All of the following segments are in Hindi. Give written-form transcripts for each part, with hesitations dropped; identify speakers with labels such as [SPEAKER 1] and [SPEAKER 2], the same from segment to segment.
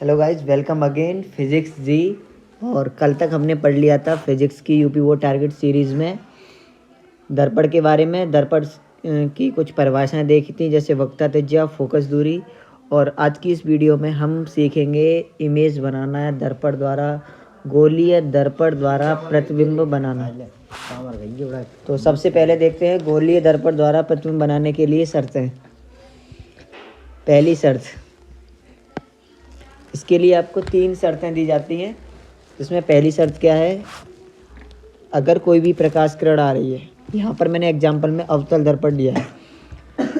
[SPEAKER 1] Hello guys, welcome again physics जी। और कल तक हमने पढ़ लिया था फिजिक्स की यूपी वो टारगेट सीरीज़ में दर्पण के बारे में। दर्पण की कुछ परिभाषाएं देखी थी, जैसे वक्रता, त्रिज्या, फोकस दूरी। और आज की इस वीडियो में हम सीखेंगे इमेज बनाना है दर्पण द्वारा, गोलीय दर्पण द्वारा प्रतिबिंब बनाना। तो सबसे पहले देखते हैं गोलीय दर्पण द्वारा प्रतिबिंब बनाने के लिए शर्तें। पहली शर्त, इसके लिए आपको 3 शर्तें दी जाती हैं। इसमें पहली शर्त क्या है, अगर कोई भी प्रकाश किरण आ रही है, यहाँ पर मैंने एग्जाम्पल में अवतल दर्पण दिया है,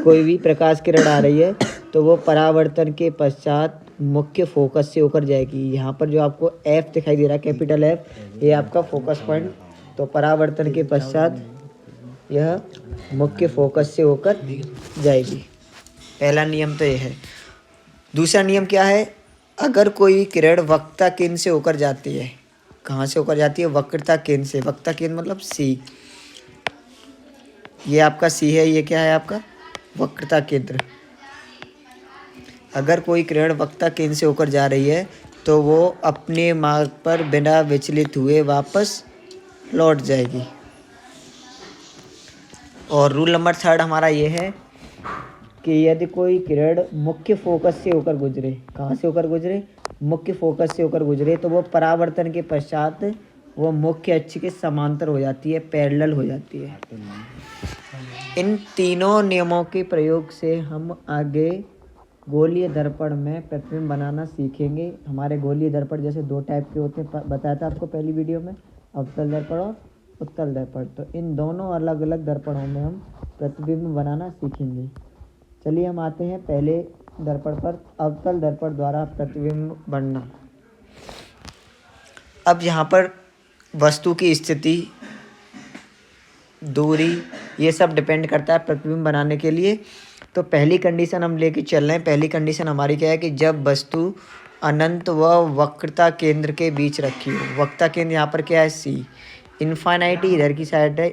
[SPEAKER 1] कोई भी प्रकाश किरण आ रही है तो वो परावर्तन के पश्चात मुख्य फोकस से होकर जाएगी। यहाँ पर जो आपको एफ दिखाई दे रहा है, कैपिटल एफ, ये आपका फोकस पॉइंट। तो परावर्तन के पश्चात यह मुख्य फोकस से होकर जाएगी। पहला नियम तो ये है। दूसरा नियम क्या है, अगर कोई किरण वक्रता केंद्र से होकर जाती है, कहाँ से होकर जाती है? वक्रता केंद्र से। वक्रता केंद्र मतलब सी, ये आपका सी है, ये क्या है आपका? वक्रता केंद्र। अगर कोई किरण वक्रता केंद्र से होकर जा रही है तो वो अपने मार्ग पर बिना विचलित हुए वापस लौट जाएगी। और रूल नंबर 3 हमारा ये है कि यदि कोई किरण मुख्य फोकस से होकर गुजरे, कहाँ से होकर गुजरे? मुख्य फोकस से होकर गुजरे, तो वो परावर्तन के पश्चात वो मुख्य अक्ष के समांतर हो जाती है, पैरेलल हो जाती है। इन तीनों नियमों के प्रयोग से हम आगे गोलीय दर्पण में प्रतिबिंब बनाना सीखेंगे। हमारे गोलीय दर्पण जैसे 2 टाइप के होते हैं, बताया था आपको पहली वीडियो में, अवतल दर्पण और उत्तल दर्पण। तो इन दोनों अलग अलग दर्पणों में हम प्रतिबिंब बनाना सीखेंगे। चलिए हम आते हैं पहले दर्पण पर, अवतल दर्पण द्वारा प्रतिबिंब बनना। अब यहाँ पर वस्तु की स्थिति, दूरी, ये सब डिपेंड करता है प्रतिबिंब बनाने के लिए। तो पहली कंडीशन हम लेके चल रहे हैं। पहली कंडीशन हमारी क्या है कि जब वस्तु अनंत व वक्रता केंद्र के बीच रखी हो। वक्रता केंद्र यहाँ पर क्या है? सी। इन्फाइनाइटी इधर की साइड है,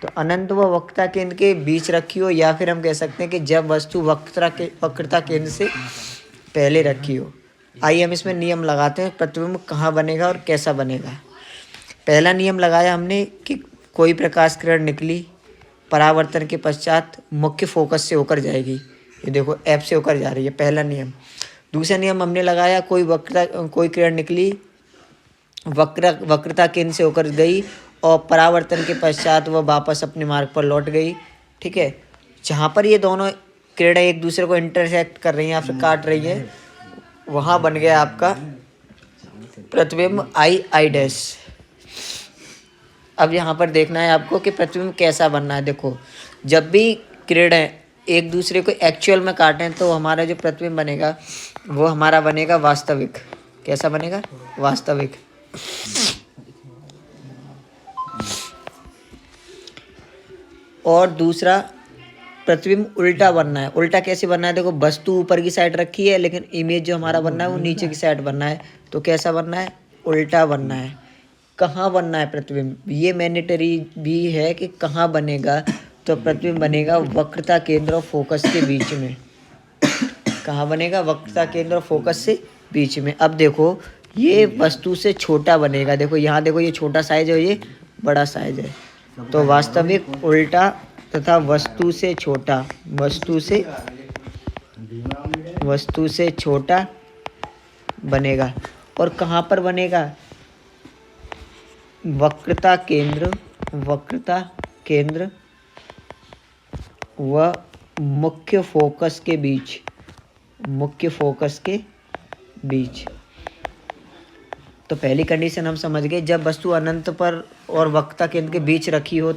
[SPEAKER 1] तो अनंत व वक्रता केंद्र के बीच रखी हो, या फिर हम कह सकते हैं कि जब वस्तु वक्रता केंद्र से पहले रखी हो। आइए हम इसमें नियम लगाते हैं, प्रतिबिंब कहाँ बनेगा और कैसा बनेगा। पहला नियम लगाया हमने कि कोई प्रकाश किरण निकली, परावर्तन के पश्चात मुख्य फोकस से होकर जाएगी। ये देखो एफ से होकर जा रही है, पहला नियम। दूसरा नियम हमने लगाया, कोई किरण निकली, वक्रता केंद्र से होकर गई और परावर्तन के पश्चात वह वापस अपने मार्ग पर लौट गई। ठीक है, जहाँ पर ये दोनों किरणें एक दूसरे को इंटरसेक्ट कर रही हैं या फिर काट रही हैं, वहाँ बन गया आपका प्रतिबिंब आई डैश। अब यहाँ पर देखना है आपको कि प्रतिबिंब कैसा बनना है। देखो, जब भी किरणें एक दूसरे को एक्चुअल में काटें तो हमारा जो प्रतिबिंब बनेगा वो हमारा बनेगा वास्तविक। कैसा बनेगा? वास्तविक। और दूसरा, प्रतिबिंब उल्टा बनना है। उल्टा कैसे बनना है? देखो, वस्तु ऊपर की साइड रखी है लेकिन इमेज जो हमारा बनना है वो नीचे की साइड बनना है। तो कैसा बनना है? उल्टा बनना है। कहाँ बनना है प्रतिबिंब? ये मैंडेटरी भी है कि कहाँ बनेगा। तो प्रतिबिंब बनेगा वक्रता केंद्र और फोकस के बीच में। कहाँ बनेगा? वक्रता केंद्र और फोकस से बीच में। अब देखो, ये वस्तु से छोटा बनेगा। देखो यहाँ, देखो ये छोटा साइज है, ये बड़ा साइज है। तो वास्तविक उल्टा तथा वस्तु से छोटा, वस्तु से छोटा बनेगा। और कहाँ पर बनेगा? वक्रता केंद्र व मुख्य फोकस के बीच। तो पहली कंडीशन हम समझ गए, जब वस्तु अनंत पर और वक्रता केंद्र के बीच रखी हो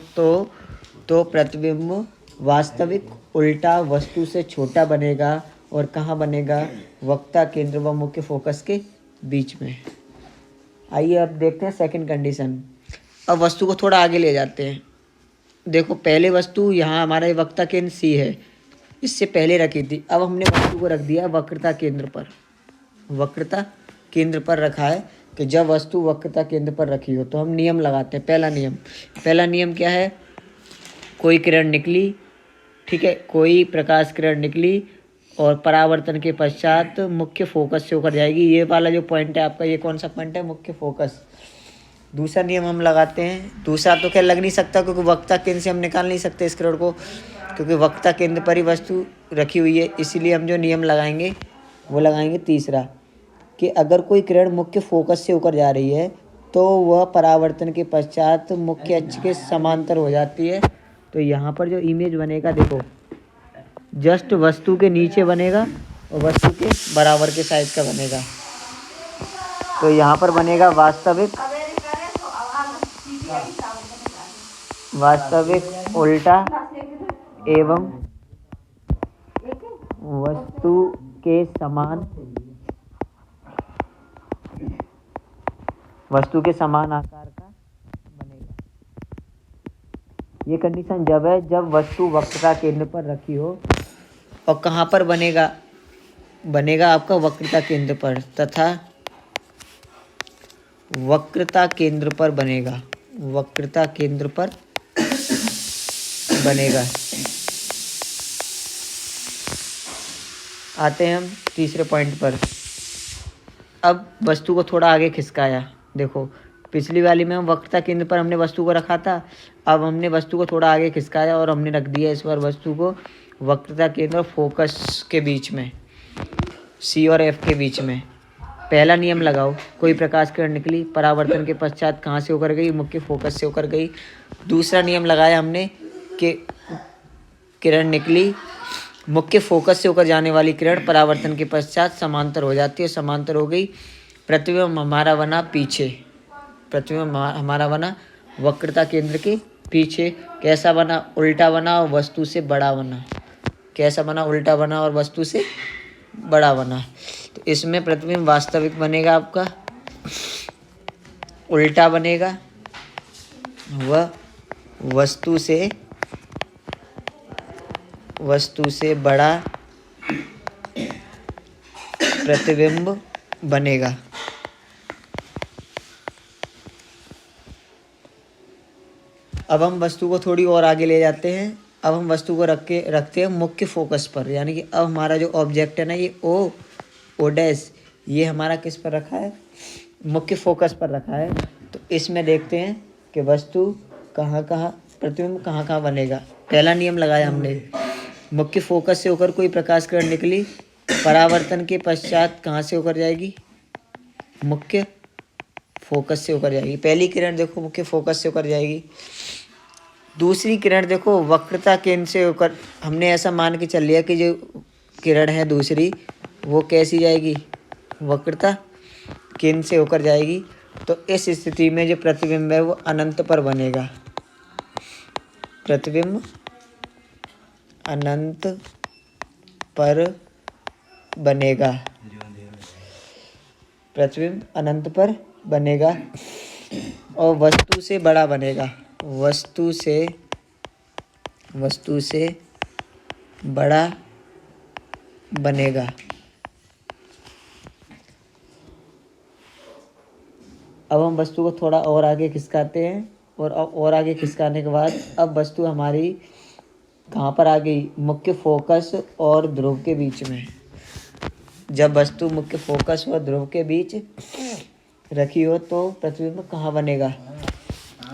[SPEAKER 1] तो प्रतिबिंब वास्तविक उल्टा वस्तु से छोटा बनेगा। और कहाँ बनेगा? वक्रता केंद्र व मुख्य फोकस के बीच में। आइए अब देखते हैं सेकंड कंडीशन। अब वस्तु को थोड़ा आगे ले जाते हैं। देखो, पहले वस्तु यहाँ हमारा वक्रता केंद्र सी है, इससे पहले रखी थी। अब हमने वस्तु को रख दिया वक्रता केंद्र पर रखा है कि जब वस्तु वक्रता केंद्र पर रखी हो तो हम नियम लगाते हैं। पहला नियम क्या है? कोई किरण निकली, ठीक है, कोई प्रकाश किरण निकली और परावर्तन के पश्चात मुख्य फोकस से होकर जाएगी। ये वाला जो पॉइंट है आपका, ये कौन सा पॉइंट है? मुख्य फोकस। दूसरा नियम हम लगाते हैं। दूसरा तो क्या लग नहीं सकता, क्योंकि वक्रता केंद्र से हम निकाल नहीं सकते इस किरण को, क्योंकि वक्रता केंद्र पर ही वस्तु रखी हुई है। इसीलिए हम जो नियम लगाएंगे वो लगाएंगे तीसरा, कि अगर कोई किरण मुख्य फोकस से होकर जा रही है तो वह परावर्तन के पश्चात मुख्य अक्ष के समांतर हो जाती है। तो यहाँ पर जो इमेज बनेगा, देखो जस्ट वस्तु के नीचे बनेगा और वस्तु के बराबर के साइज का बनेगा। तो यहाँ पर बनेगा वास्तविक उल्टा एवं वस्तु के समान आकार का बनेगा। ये कंडीशन जब है जब वस्तु वक्रता केंद्र पर रखी हो। और कहाँ पर बनेगा? बनेगा आपका वक्रता केंद्र पर, तथा वक्रता केंद्र पर बनेगा। वक्रता केंद्र पर बनेगा। आते हैं हम तीसरे पॉइंट पर। अब वस्तु को थोड़ा आगे खिसकाया। देखो पिछली वाली में हम वक्रता केंद्र पर हमने वस्तु को रखा था, अब हमने वस्तु को थोड़ा आगे खिसकाया और हमने रख दिया इस बार वस्तु को वक्रता केंद्र और फोकस के बीच में, सी और एफ के बीच में। पहला नियम लगाओ, कोई प्रकाश किरण निकली, परावर्तन के पश्चात कहाँ से होकर गई? मुख्य फोकस से होकर गई। दूसरा नियम लगाया हमने कि किरण निकली, मुख्य फोकस से होकर जाने वाली किरण परावर्तन के पश्चात समांतर हो जाती है। समांतर हो गई, प्रतिबिंब हमारा बना पीछे। प्रतिबिंब हमारा बना वक्रता केंद्र के पीछे। कैसा बना? उल्टा बना और वस्तु से बड़ा बना। कैसा बना? उल्टा बना और वस्तु से बड़ा बना। तो इसमें प्रतिबिंब वास्तविक बनेगा आपका, उल्टा बनेगा, वह वस्तु से बड़ा प्रतिबिंब बनेगा। अब हम वस्तु को थोड़ी और आगे ले जाते हैं। अब हम वस्तु को रखते हैं मुख्य फोकस पर, यानी कि अब हमारा जो ऑब्जेक्ट है ना, ये ओ डैश, ये हमारा किस पर रखा है? मुख्य फोकस पर रखा है। तो इसमें देखते हैं कि वस्तु प्रतिबिंब कहाँ बनेगा। पहला नियम लगाया हमने, मुख्य फोकस से होकर कोई प्रकाश किरण निकली, परावर्तन के पश्चात कहाँ से होकर जाएगी? मुख्य फोकस से होकर जाएगी। पहली किरण देखो मुख्य फोकस से होकर जाएगी। दूसरी किरण देखो वक्रता केंद्र से होकर, हमने ऐसा मान के चल लिया कि जो किरण है दूसरी वो कैसी जाएगी? वक्रता केंद्र से होकर जाएगी। तो इस स्थिति में जो प्रतिबिंब है वो अनंत पर बनेगा। प्रतिबिंब अनंत पर बनेगा। प्रतिबिंब अनंत पर बनेगा और वस्तु से बड़ा बनेगा। वस्तु से बड़ा बनेगा। अब हम वस्तु को थोड़ा और आगे खिसकाते हैं और आगे खिसकाने के बाद अब वस्तु हमारी कहाँ पर आ गई? मुख्य फोकस और ध्रुव के बीच में। जब वस्तु मुख्य फोकस और ध्रुव के बीच रखी हो तो प्रतिबिंब कहाँ बनेगा?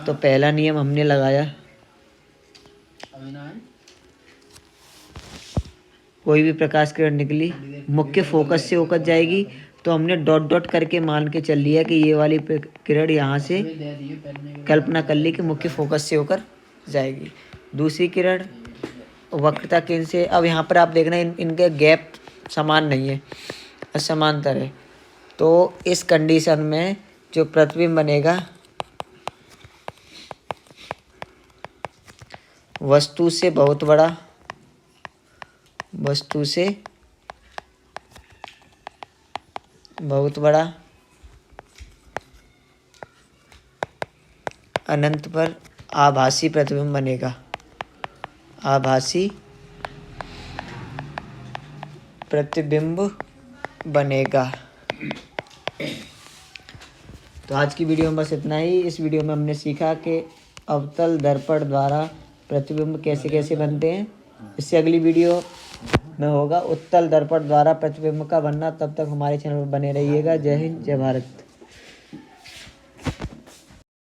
[SPEAKER 1] तो पहला नियम हमने लगाया, कोई भी प्रकाश किरण निकली मुख्य फोकस से होकर जाएगी, तो हमने डॉट डॉट करके मान के चल लिया कि ये वाली किरण यहाँ से कल्पना कर ली कि मुख्य फोकस से होकर जाएगी। दूसरी किरण वक्रता केंद्र से, अब यहाँ पर आप देखना इनके गैप समान नहीं है, असमांतर है। तो इस कंडीशन में जो प्रतिबिंब बनेगा वस्तु से बहुत बड़ा, वस्तु से बहुत बड़ा, अनंत पर आभासी प्रतिबिंब बनेगा। आभासी प्रतिबिंब बनेगा। तो आज की वीडियो में बस इतना ही। इस वीडियो में हमने सीखा कि अवतल दर्पण द्वारा प्रतिबिंब कैसे कैसे बनते हैं। इससे अगली वीडियो में होगा उत्तल दर्पण द्वारा प्रतिबिंब का बनना। तब तक हमारे चैनल पर बने रहिएगा। जय हिंद, जय भारत।